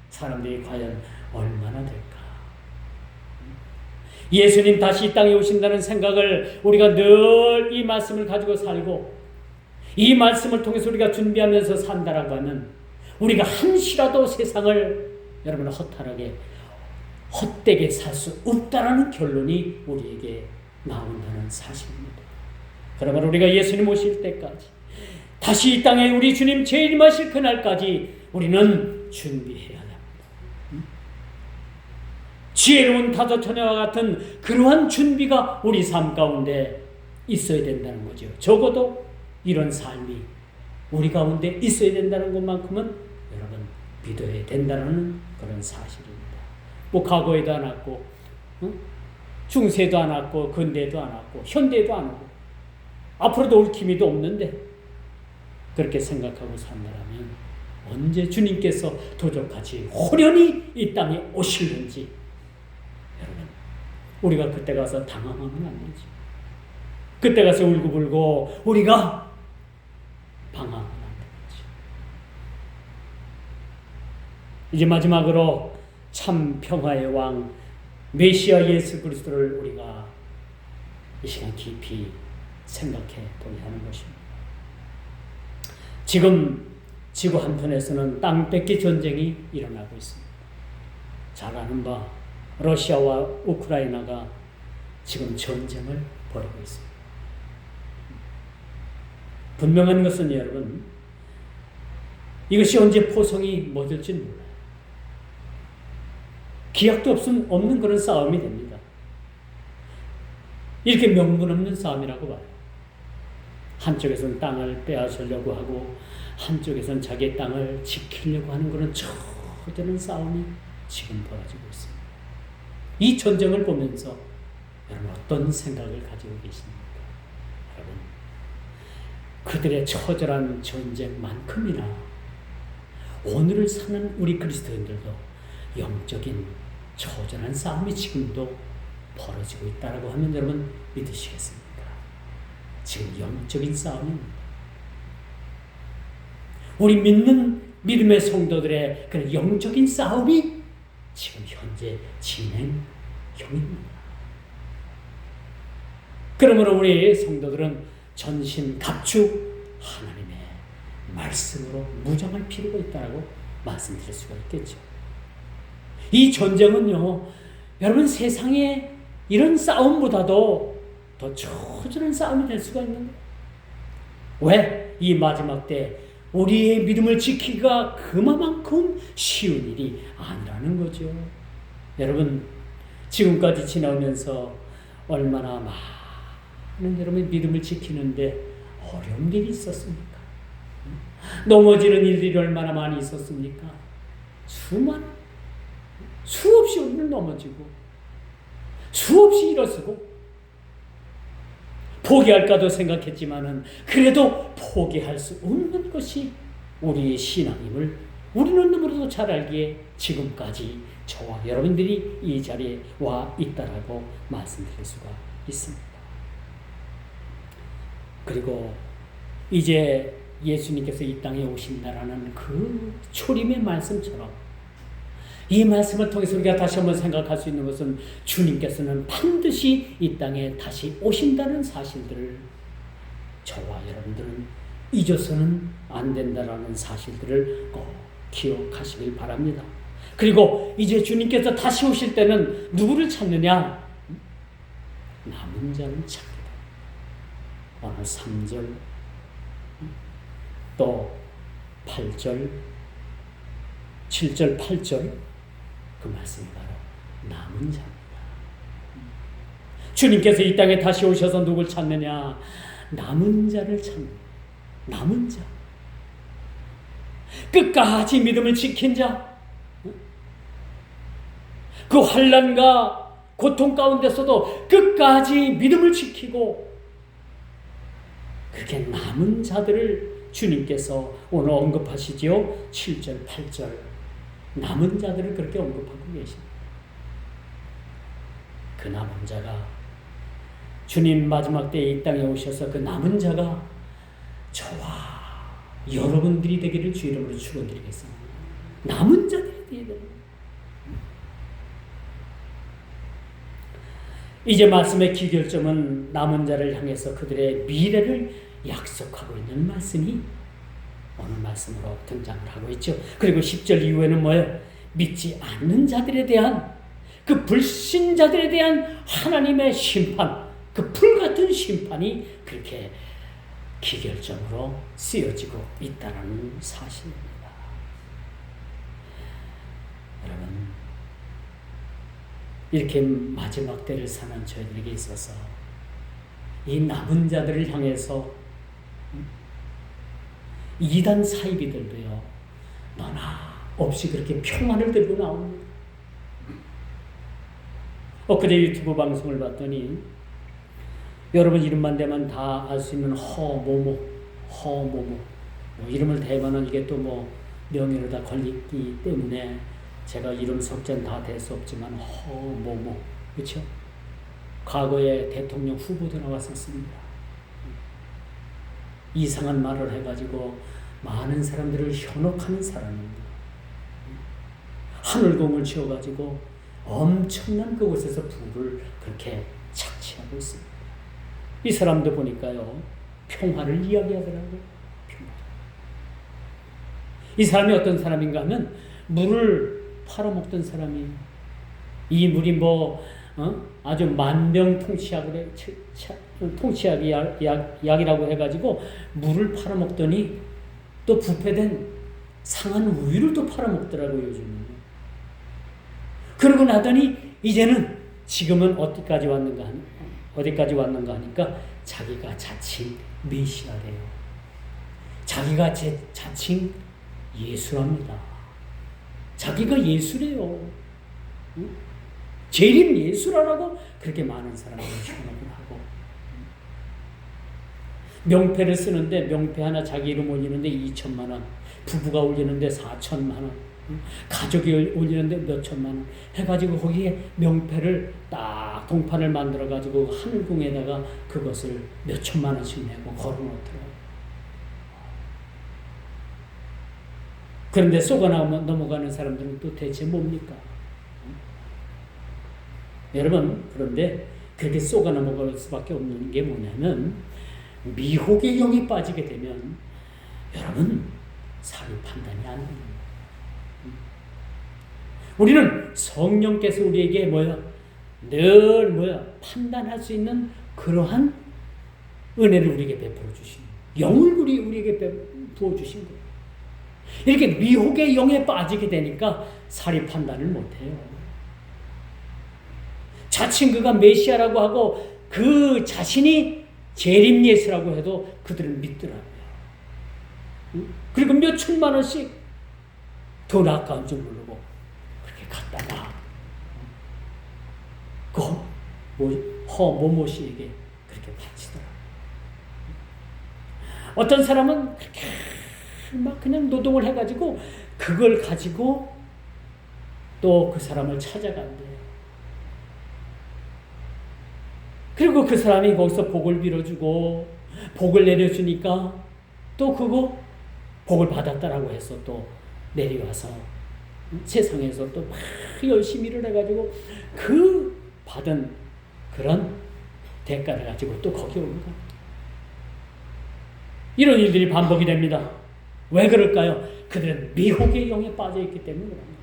사람들이 과연 얼마나 될까? 예수님 다시 이 땅에 오신다는 생각을 우리가 늘 이 말씀을 가지고 살고 이 말씀을 통해서 우리가 준비하면서 산다라고 하면 우리가 한시라도 세상을 여러분 헛되게 살 수 없다라는 결론이 우리에게 나온다는 사실입니다. 그러면 우리가 예수님 오실 때까지 다시 이 땅에 우리 주님 재림하실 그날까지 우리는 준비해야 합니다. 지혜로운 다섯 처녀와 같은 그러한 준비가 우리 삶 가운데 있어야 된다는 거죠. 적어도 이런 삶이 우리 가운데 있어야 된다는 것만큼은 여러분 믿어야 된다는 그런 사실입니다. 과거에도 안 왔고 중세도 안 왔고 근대도 안 왔고 현대도 안 오고 앞으로도 올 기미도 없는데 그렇게 생각하고 산다면 언제 주님께서 도적같이 호련히 이 땅에 오실는지 여러분 우리가 그때 가서 당황하면 안 되지. 그때 가서 울고불고 우리가 방황하면 안 되지. 이제 마지막으로 참 평화의 왕 메시아 예수 그리스도를 우리가 이 시간 깊이 생각해 보게 하는 것입니다. 지금 지구 한편에서는 땅 뺏기 전쟁이 일어나고 있습니다. 잘 아는 바 러시아와 우크라이나가 지금 전쟁을 벌이고 있습니다. 분명한 것은 여러분 이것이 언제 포성이 멎을지는 몰라요. 기약도 없는 그런 싸움이 됩니다. 이렇게 명분 없는 싸움이라고 봐요. 한쪽에서는 땅을 빼앗으려고 하고 한쪽에서는 자기의 땅을 지키려고 하는 그런 처절한 싸움이 지금 벌어지고 있습니다. 이 전쟁을 보면서 여러분 어떤 생각을 가지고 계십니까? 여러분 그들의 처절한 전쟁만큼이나 오늘을 사는 우리 그리스도인들도 영적인 처절한 싸움이 지금도 벌어지고 있다고 하면 여러분 믿으시겠습니까? 지금 영적인 싸움입니다. 우리 믿는 믿음의 성도들의 그런 영적인 싸움이 지금 현재 진행형입니다. 그러므로 우리 성도들은 전신갑축 하나님의 말씀으로 무장할 필요가 있다고 말씀드릴 수가 있겠죠. 이 전쟁은요, 여러분 세상에 이런 싸움보다도 더 처절한 싸움이 될 수가 있는 거예요. 왜? 이 마지막 때 우리의 믿음을 지키기가 그만큼 쉬운 일이 아니라는 거죠. 여러분 지금까지 지나오면서 얼마나 많은 여러분의 믿음을 지키는데 어려운 일이 있었습니까? 넘어지는 일들이 얼마나 많이 있었습니까? 수없이 우리는 넘어지고 수없이 일어서고 포기할까도 생각했지만은 그래도 포기할 수 없는 것이 우리의 신앙임을 우리는 너무나도 잘 알기에 지금까지 저와 여러분들이 이 자리에 와 있다라고 말씀드릴 수가 있습니다. 그리고 이제 예수님께서 이 땅에 오신다라는 그 초림의 말씀처럼 이 말씀을 통해서 우리가 다시 한번 생각할 수 있는 것은 주님께서는 반드시 이 땅에 다시 오신다는 사실들을 저와 여러분들은 잊어서는 안 된다라는 사실들을 꼭 기억하시길 바랍니다. 그리고 이제 주님께서 다시 오실 때는 누구를 찾느냐? 남은 자를 찾겠다. 오늘 3절 또 8절 7절 8절 그 말씀이 바로 남은 자입니다. 주님께서 이 땅에 다시 오셔서 누굴 찾느냐? 남은 자를 찾는 남은 자. 끝까지 믿음을 지킨 자. 그 환난과 고통 가운데서도 끝까지 믿음을 지키고 그렇게 남은 자들을 주님께서 오늘 언급하시지요. 7절 8절 남은 자들을 그렇게 언급하고 계십니다. 그 남은 자가 주님 마지막 때에 이 땅에 오셔서 그 남은 자가 저와 여러분들이 되기를 주 이름으로 축원드리겠습니다. 남은 자들이 되어야 됩니다. 이제 말씀의 기결점은 남은 자를 향해서 그들의 미래를 약속하고 있는 말씀이 오늘 말씀으로 등장을 하고 있죠. 그리고 10절 이후에는 뭐예요? 믿지 않는 자들에 대한 그 불신자들에 대한 하나님의 심판, 그 불같은 심판이 그렇게 기결점으로 쓰여지고 있다는 사실입니다. 여러분, 이렇게 마지막 때를 사는 저희들에게 있어서 이 남은 자들을 향해서 이단 사이비들도요 너나 없이 그렇게 평안을 들고 나옵니다. 엊그제 유튜브 방송을 봤더니 여러분 이름만 대면 다 알 수 있는 허모모 뭐 이름을 대면은 이게 또 뭐 명예로 다 걸리기 때문에 제가 이름 석자는 다 될 수 없지만 허모모 그렇죠? 과거에 대통령 후보도 나왔었습니다. 이상한 말을 해가지고 많은 사람들을 현혹하는 사람입니다. 하늘공을 지어가지고 엄청난 그곳에서 부를 그렇게 착취하고 있습니다. 이 사람도 보니까요 평화를 이야기하더라고요. 평화. 이 사람이 어떤 사람인가 하면 물을 팔아먹던 사람이에요. 이 물이 뭐 아주 만병통치약이라고 해가지고 물을 팔아먹더니 또 부패된 상한 우유를 또 팔아먹더라고요 요즘은. 그러고 나더니 이제는 지금은 어디까지 왔는가 하니까 자기가 자칭 메시아래요. 자기가 자칭 예수랍니다. 자기가 예수래요. 재림 예수라라고 그렇게 많은 사람들이 현혹을 하고 명패를 쓰는데 명패 하나 자기 이름 올리는데 2천만 원, 부부가 올리는데 4천만 원, 가족이 올리는데 몇 천만 원 해가지고 거기에 명패를 딱 동판을 만들어가지고 하늘궁에다가 그것을 몇 천만 원씩 내고 걸어놓더라고요. 그런데 쏘가 넘어가는 사람들은 또 대체 뭡니까? 여러분, 그런데 그렇게 쏘가 넘어갈 수밖에 없는 게 뭐냐면 미혹의 영에 빠지게 되면 여러분 사유 판단이 안 됩니다. 우리는 성령께서 우리에게 늘 판단할 수 있는 그러한 은혜를 우리에게 베풀어 주신 영을 우리에게 부어 주신 거예요. 이렇게 미혹의 영에 빠지게 되니까 사리 판단을 못해요. 자칭 그가 메시아라고 하고 그 자신이 재림 예수라고 해도 그들은 믿더라고요. 그리고 몇 천만 원씩 돈 아까운 줄 모르고 그렇게 갖다가 그 허모모 씨에게 그렇게 바치더라고요. 어떤 사람은 그렇게 막 그냥 노동을 해가지고 그걸 가지고 또 그 사람을 찾아간대요. 그리고 그 사람이 거기서 복을 빌어주고 복을 내려주니까 또 그거 복을 받았다라고 해서 또 내려와서 세상에서 또 막 열심히 일을 해가지고 그 받은 그런 대가를 가지고 또 거기 오는 겁니다. 이런 일들이 반복이 됩니다. 왜 그럴까요? 그들은 미혹의 영에 빠져있기 때문에 그럽니다.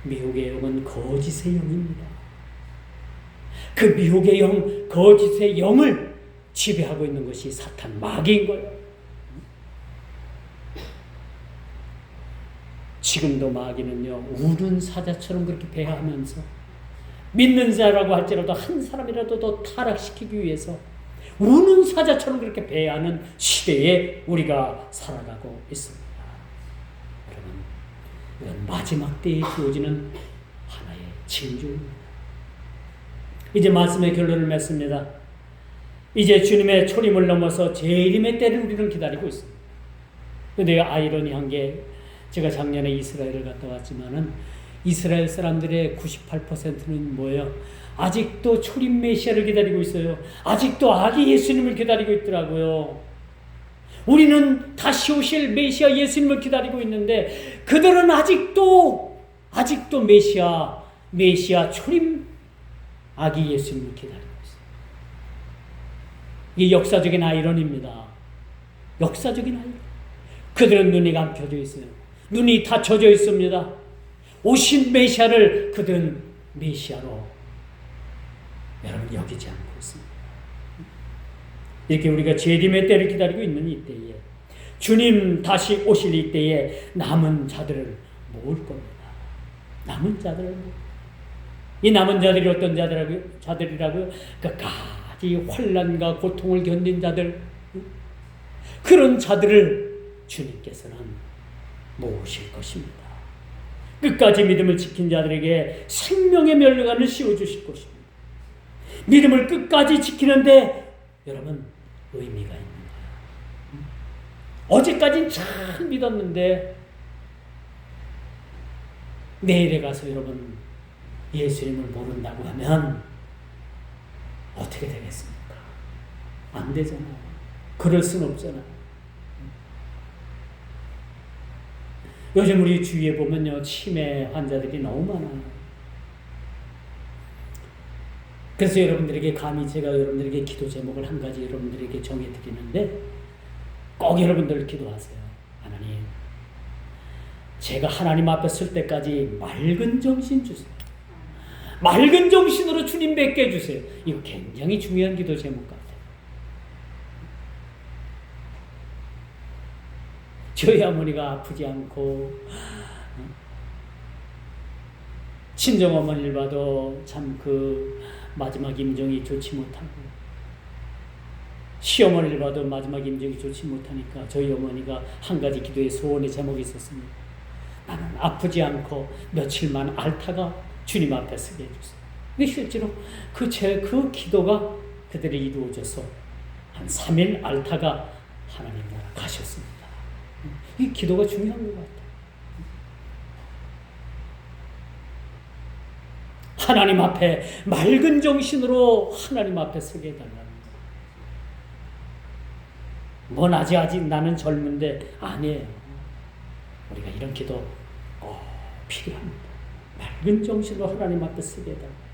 미혹의 영은 거짓의 영입니다. 그 미혹의 영, 거짓의 영을 지배하고 있는 것이 사탄 마귀인 거예요. 지금도 마귀는요, 우는 사자처럼 그렇게 배회하면서 믿는 자라고 할지라도 한 사람이라도 더 타락시키기 위해서 우는 사자처럼 그렇게 배회하는 시대에 우리가 살아가고 있습니다. 여러분, 이런 마지막 때에 주어지는 하나의 징조입니다. 이제 말씀의 결론을 맺습니다. 이제 주님의 초림을 넘어서 재림의 때를 우리는 기다리고 있습니다. 근데 아이러니한 게, 제가 작년에 이스라엘을 갔다 왔지만은 이스라엘 사람들의 98%는 뭐예요? 아직도 초림 메시아를 기다리고 있어요. 아직도 아기 예수님을 기다리고 있더라고요. 우리는 다시 오실 메시아 예수님을 기다리고 있는데 그들은 아직도 메시아 초림 아기 예수님을 기다리고 있어요. 이게 역사적인 아이러니입니다. 역사적인 아이러니. 그들은 눈이 감겨져 있어요. 눈이 닫혀져 있습니다. 오신 메시아를 그들은 메시아로 여러분 여기지 않고 있습니다. 이렇게 우리가 재림의 때를 기다리고 있는 이때에, 주님 다시 오실 이때에 남은 자들을 모을 겁니다. 남은 자들을 모을. 이 남은 자들이 어떤 자들이라고요? 끝까지 환난과 고통을 견딘 자들, 그런 자들을 주님께서는 모으실 것입니다. 끝까지 믿음을 지킨 자들에게 생명의 면류관을 씌워주실 것입니다. 믿음을 끝까지 지키는데 여러분 의미가 있는 거예요. 어제까지는 잘 믿었는데 내일에 가서 여러분 예수님을 모른다고 하면 어떻게 되겠습니까? 안 되잖아요. 그럴 수는 없잖아요. 요즘 우리 주위에 보면요, 치매 환자들이 너무 많아요. 그래서 여러분들에게 감히 제가 여러분들에게 기도 제목을 한 가지 여러분들에게 정해드리는데 꼭 여러분들 기도하세요. 하나님, 제가 하나님 앞에 설 때까지 맑은 정신 주세요. 맑은 정신으로 주님 뵙게 해주세요. 이거 굉장히 중요한 기도 제목 같아요. 저희 어머니가 아프지 않고 친정어머니를 봐도 참 그 마지막 임종이 좋지 못하고 시어머니를 봐도 마지막 임종이 좋지 못하니까 저희 어머니가 한 가지 기도의 소원의 제목이 있었습니다. 나는 아프지 않고 며칠만 앓다가 주님 앞에 서게 해주세요. 근데 실제로 그 기도가 그들이 이루어져서 한 3일 앓다가 하나님 나라 가셨습니다. 이 기도가 중요한 것 같아요. 하나님 앞에 맑은 정신으로 하나님 앞에 서게 해달라는 거예요. 뭔 아직 나는 젊은데 아니에요. 우리가 이런 기도 필요합니다. 맑은 정신으로 하나님 앞에 서게 해달라는 거예요.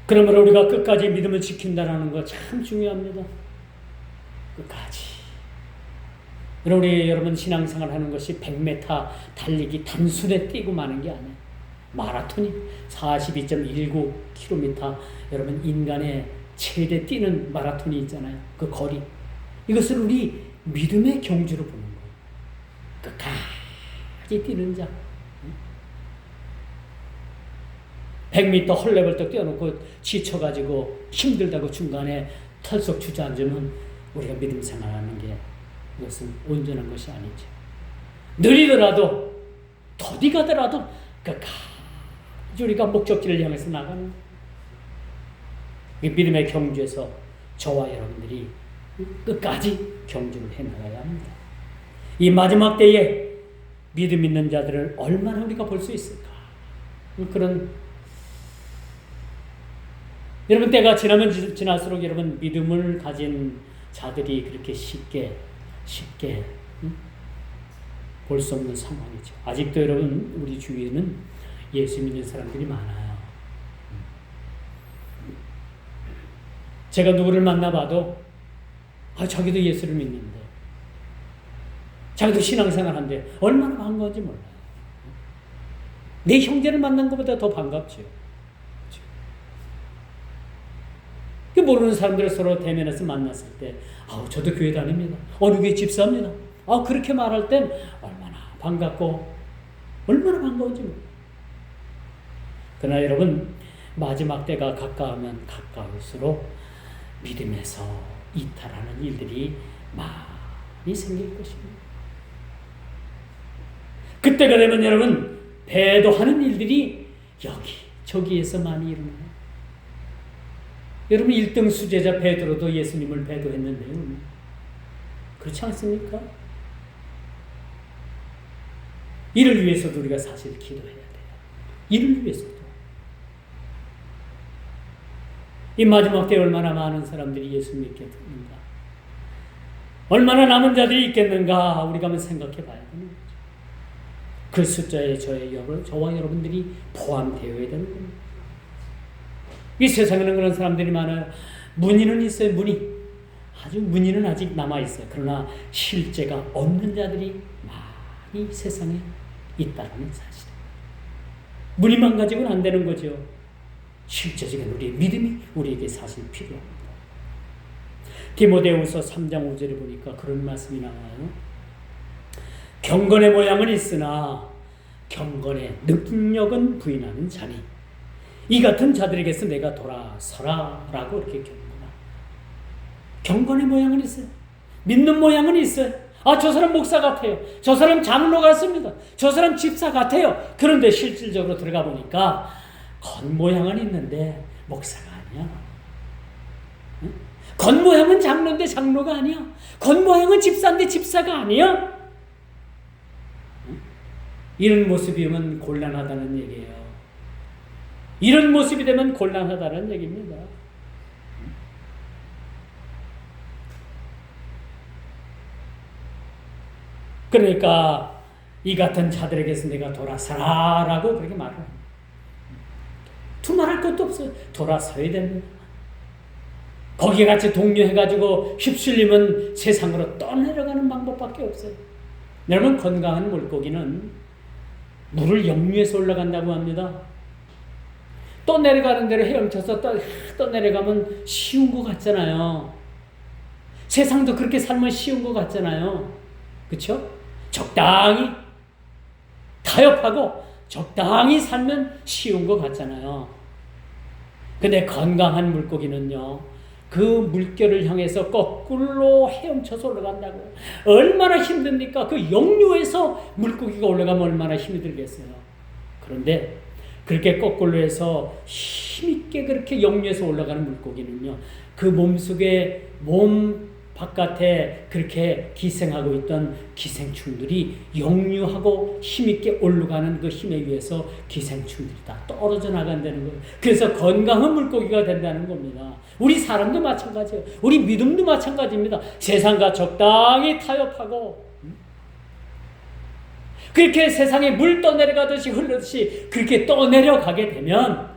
그러므로 우리가 끝까지 믿음을 지킨다는 거 참 중요합니다. 끝까지. 여러분 신앙생활 하는 것이 100m 달리기 단순에 뛰고 마는 게 아니에요. 마라톤이 42.19km 여러분 인간의 최대 뛰는 마라톤이 있잖아요. 그 거리. 이것을 우리 믿음의 경주로 보는 거예요. 끝까지 뛰는 자. 100m 헐레벌떡 뛰어놓고 지쳐가지고 힘들다고 중간에 털썩 주저앉으면 우리가 믿음 생활하는 게 이것은 온전한 것이 아니죠. 느리더라도 더디 가더라도 끝까지 우리가 목적지를 향해서 나가는 거예요. 믿음의 경주에서 저와 여러분들이 끝까지 경주를 해나가야 합니다. 이 마지막 때에 믿음 있는 자들을 얼마나 우리가 볼 수 있을까? 그런 여러분 때가 지나면 지날수록 여러분 믿음을 가진 자들이 그렇게 쉽게 볼 수 없는 상황이죠. 아직도 여러분 우리 주위에는 예수 믿는 사람들이 많아요. 제가 누구를 만나봐도 자기도 예수를 믿는데 자기도 신앙생활 한데 얼마나 반가운지 몰라요. 내 형제를 만난 것보다 더 반갑죠. 모르는 사람들 서로 대면해서 만났을 때, 저도 교회 다닙니다. 어느 교회 집사입니다. 그렇게 말할 땐 얼마나 반갑고, 얼마나 반가운지 몰라요. 그러나 여러분, 마지막 때가 가까우면 가까울수록 믿음에서 이탈하는 일들이 많이 생길 것입니다. 그때가 되면 여러분, 배도하는 일들이 여기 저기에서 많이 일어나요. 여러분 1등 수제자 베드로도 예수님을 배도했는데요. 그렇지 않습니까? 이를 위해서도 우리가 사실 기도해야 돼요. 이를 위해서도. 이 마지막 때 얼마나 많은 사람들이 예수 믿겠는가? 얼마나 남은 자들이 있겠는가? 우리가 한번 생각해 봐야 되는 거죠. 그 숫자에 저와 여러분들이 포함되어야 되는 겁니다. 이 세상에는 그런 사람들이 많아요. 문의는 있어요. 문의는 아직 남아있어요. 그러나 실제가 없는 자들이 많이 세상에 있다는 사실입니다. 문의만 가지고는 안 되는 거죠. 실제적인 우리의 믿음이 우리에게 사실 필요합니다. 디모데후서 3장 5절에 보니까 그런 말씀이 나와요. 경건의 모양은 있으나 경건의 능력은 부인하는 자니 이 같은 자들에게서 내가 돌아서라 라고 이렇게 경건의 모양은 있어요. 믿는 모양은 있어요. 저 사람 목사 같아요. 저 사람 장로 같습니다. 저 사람 집사 같아요. 그런데 실질적으로 들어가 보니까 겉모양은 있는데 목사가 아니야. 응? 겉모양은 장로인데 장로가 아니야. 겉모양은 집사인데 집사가 아니야. 응? 이런 모습이면 곤란하다는 얘기예요. 이런 모습이 되면 곤란하다는 얘기입니다. 그러니까 이 같은 자들에게서 내가 돌아서라 라고 그렇게 말을 합니다. 두말할 것도 없어요. 돌아서야 됩니다. 거기에 같이 독려해가지고 휩쓸리면 세상으로 떠내려가는 방법밖에 없어요. 여러분, 건강한 물고기는 물을 역류해서 올라간다고 합니다. 떠내려가는 대로 헤엄쳐서 떠내려가면 쉬운 것 같잖아요. 세상도 그렇게 살면 쉬운 것 같잖아요. 그렇죠? 적당히 타협하고 적당히 살면 쉬운 것 같잖아요. 근데 건강한 물고기는요, 그 물결을 향해서 거꾸로 헤엄쳐서 올라간다고요. 얼마나 힘듭니까? 그 역류에서 물고기가 올라가면 얼마나 힘이 들겠어요. 그런데 그렇게 거꾸로 해서 힘있게 그렇게 역류해서 올라가는 물고기는요, 그 몸속에 몸 바깥에 그렇게 기생하고 있던 기생충들이 역류하고 힘있게 올라가는 그 힘에 의해서 기생충들이 다 떨어져 나간다는 거예요. 그래서 건강한 물고기가 된다는 겁니다. 우리 사람도 마찬가지예요. 우리 믿음도 마찬가지입니다. 세상과 적당히 타협하고 그렇게 세상에 물 떠내려가듯이 흐르듯이 그렇게 떠내려가게 되면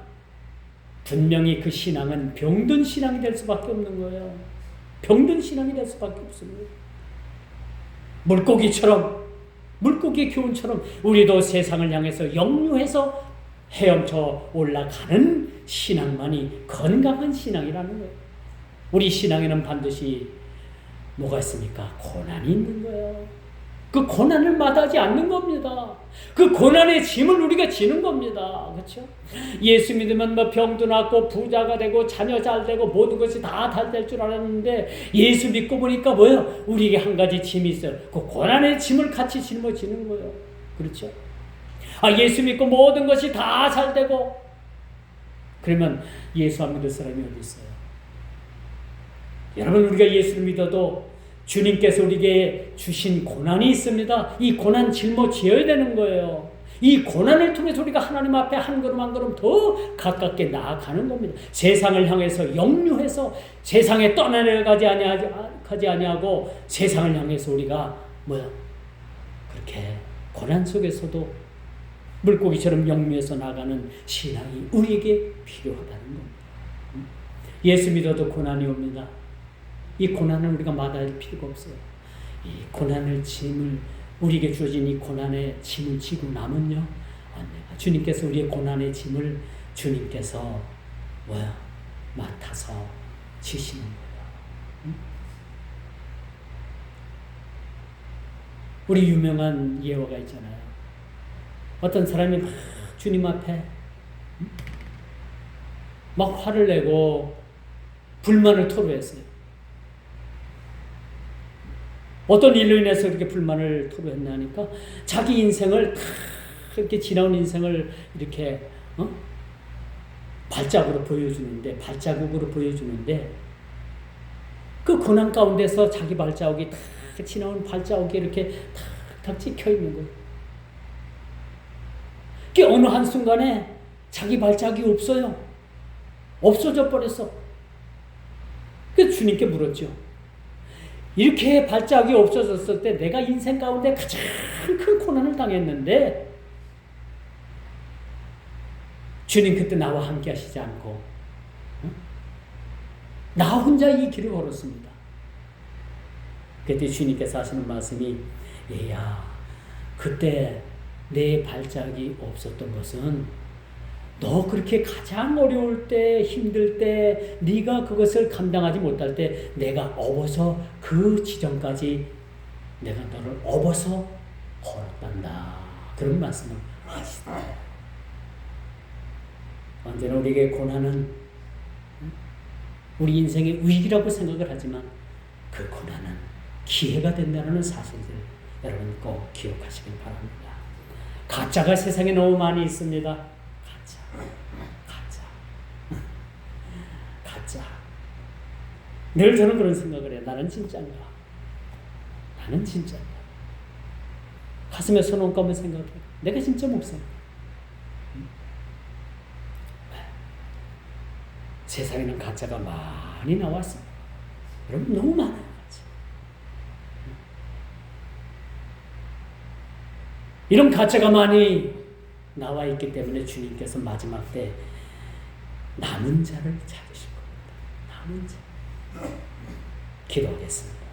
분명히 그 신앙은 병든 신앙이 될 수밖에 없는 거예요. 병든 신앙이 될 수밖에 없습니다. 물고기의 교훈처럼 우리도 세상을 향해서 역류해서 헤엄쳐 올라가는 신앙만이 건강한 신앙이라는 거예요. 우리 신앙에는 반드시 뭐가 있습니까? 고난이 있는 거예요. 그 고난을 마다하지 않는 겁니다. 그 고난의 짐을 우리가 지는 겁니다. 그렇죠? 예수 믿으면 뭐 병도 낫고 부자가 되고 자녀 잘 되고 모든 것이 다 잘 될 줄 알았는데 예수 믿고 보니까 뭐예요? 우리에게 한 가지 짐이 있어요. 그 고난의 짐을 같이 짊어지는 거예요. 그렇죠? 예수 믿고 모든 것이 다 잘 되고 그러면 예수 안 믿을 사람이 어디 있어요? 여러분, 우리가 예수를 믿어도 주님께서 우리에게 주신 고난이 있습니다. 이 고난 짊어져야 되는 거예요. 이 고난을 통해서 우리가 하나님 앞에 한 걸음 한 걸음 더 가깝게 나아가는 겁니다. 세상을 향해서 역류해서 세상에 떠나려가지 아니하고 세상을 향해서 우리가 그렇게 고난 속에서도 물고기처럼 역류해서 나가는 신앙이 우리에게 필요하다는 겁니다. 예수 믿어도 고난이 옵니다. 이 고난을 우리가 마다할 필요가 없어요. 이 고난의 짐을 우리에게 주어진 이 고난의 짐을 지고 남은요? 아니요. 주님께서 우리의 고난의 짐을 주님께서 맡아서 지시는 거예요. 우리 유명한 예화가 있잖아요. 어떤 사람이 막 주님 앞에 막 화를 내고 불만을 토로했어요. 어떤 일로 인해서 그렇게 불만을 토로했나니까 자기 인생을 다 이렇게 지나온 인생을 이렇게 발자국으로 보여주는데 그 고난 가운데서 자기 발자국이 다 지나온 발자국이 이렇게 탁탁 찍혀 있는 거예요. 그 어느 한순간에 자기 발자국이 없어요. 없어져 버렸어. 그래서 주님께 물었죠. 이렇게 발자국이 없어졌을 때 내가 인생 가운데 가장 큰 고난을 당했는데 주님 그때 나와 함께 하시지 않고 나 혼자 이 길을 걸었습니다. 그때 주님께서 하시는 말씀이 얘야 그때 내 발자국이 없었던 것은 너 그렇게 가장 어려울 때 힘들 때 네가 그것을 감당하지 못할 때 내가 업어서 그 지점까지 내가 너를 업어서 걸었단다. 그런 말씀을 하시다. 언제나 우리에게 고난은 우리 인생의 위기라고 생각을 하지만 그 고난은 기회가 된다는 사실들 여러분 꼭 기억하시길 바랍니다. 가짜가 세상에 너무 많이 있습니다. 가짜. 늘 저는 그런 생각을 해요. 나는 진짜인가? 나는 진짜인가? 가슴에 손 얹고 한번 생각해. 내가 진짜 목사인가? 세상에는 가짜가 많이 나왔습니다. 여러분 너무 많아요. 가짜. 이런 가짜가 많이 나와 있기 때문에 주님께서 마지막 때 남은 자를 찾으실 겁니다. 남은 자. 기도하겠습니다.